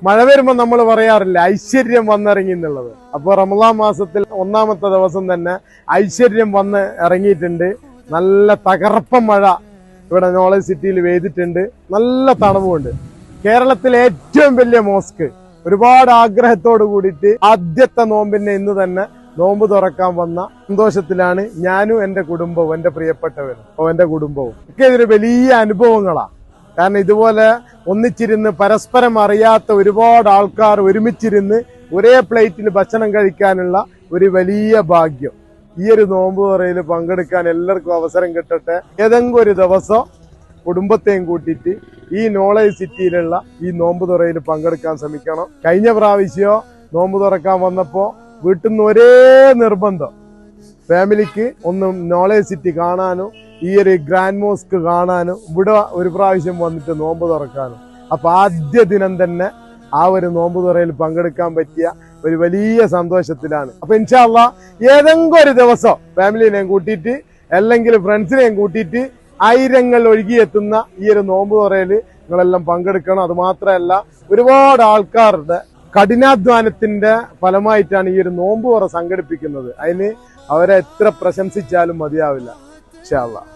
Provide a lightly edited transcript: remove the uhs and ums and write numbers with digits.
മഴ വരുമ്പോ നമ്മൾ പറയാറില്ല ഐശ്വര്യം വന്നിറങ്ങി എന്നുള്ളത്. അപ്പൊ റമളാൻ മാസത്തിൽ ഒന്നാമത്തെ ദിവസം തന്നെ ഐശ്വര്യം വന്ന് ഇറങ്ങിയിട്ടുണ്ട്. നല്ല തകർപ്പൻ മഴ ഇവിടെ നോളജ് സിറ്റിയിൽ പെയ്തിട്ടുണ്ട്. നല്ല തണുവുണ്ട്. കേരളത്തിലെ ഏറ്റവും വലിയ മോസ്ക് ഒരുപാട് ആഗ്രഹത്തോട് കൂടിയിട്ട് ആദ്യത്തെ നോമ്പിനെ ഇന്ന് തന്നെ നോമ്പ് തുറക്കാൻ വന്ന സന്തോഷത്തിലാണ് ഞാനും എന്റെ കുടുംബവും, എന്റെ പ്രിയപ്പെട്ടവരും എന്റെ കുടുംബവും ഒക്കെ. ഇതൊരു വലിയ അനുഭവങ്ങളാണ്. കാരണം ഇതുപോലെ ഒന്നിച്ചിരുന്ന് പരസ്പരം അറിയാത്ത ഒരുപാട് ആൾക്കാർ ഒരുമിച്ചിരുന്ന് ഒരേ പ്ലേറ്റിൽ ഭക്ഷണം കഴിക്കാനുള്ള ഒരു വലിയ ഭാഗ്യം ഈ ഒരു നോമ്പ് തുറയിൽ പങ്കെടുക്കാൻ എല്ലാവർക്കും അവസരം കിട്ടട്ടെ. ഏതെങ്കിലും ഒരു ദിവസം കുടുംബത്തെയും കൂട്ടിയിട്ട് ഈ നോളജ് സിറ്റിയിലുള്ള ഈ നോമ്പ് തുറയിൽ പങ്കെടുക്കാൻ ശ്രമിക്കണം. കഴിഞ്ഞ പ്രാവശ്യം നോമ്പ് തുറക്കാൻ വന്നപ്പോ വീട്ടിൽ നിന്ന് ഒരേ നിർബന്ധം, ഫാമിലിക്ക് ഒന്ന് നോളജ് സിറ്റി കാണാനും ഈ ഒരു ഗ്രാൻഡ് മോസ്ക് കാണാനും ഇവിടെ ഒരു പ്രാവശ്യം വന്നിട്ട് നോമ്പ് തുറക്കാനും. അപ്പൊ ആദ്യ ദിനം തന്നെ ആ ഒരു നോമ്പ് തുറയിൽ പങ്കെടുക്കാൻ പറ്റിയ ഒരു വലിയ സന്തോഷത്തിലാണ്. അപ്പൊ ഇൻഷാ അല്ലാഹ് ഏതെങ്കിലും ഒരു ദിവസം ഫാമിലിനെയും കൂട്ടിയിട്ട് അല്ലെങ്കിൽ ഫ്രണ്ട്സിനെയും കൂട്ടിയിട്ട് ആയിരങ്ങൾ ഒഴുകിയെത്തുന്ന ഈ ഒരു നോമ്പ് തുറയിൽ നിങ്ങളെല്ലാം പങ്കെടുക്കണം. അത് മാത്രമല്ല ഒരുപാട് ആൾക്കാരുടെ കഠിനാധ്വാനത്തിന്റെ ഫലമായിട്ടാണ് ഈ ഒരു നോമ്പ് തുറ സംഘടിപ്പിക്കുന്നത്. അതിന് അവരെ എത്ര പ്രശംസിച്ചാലും മതിയാവില്ല. ഇൻഷാ അല്ലാഹ്.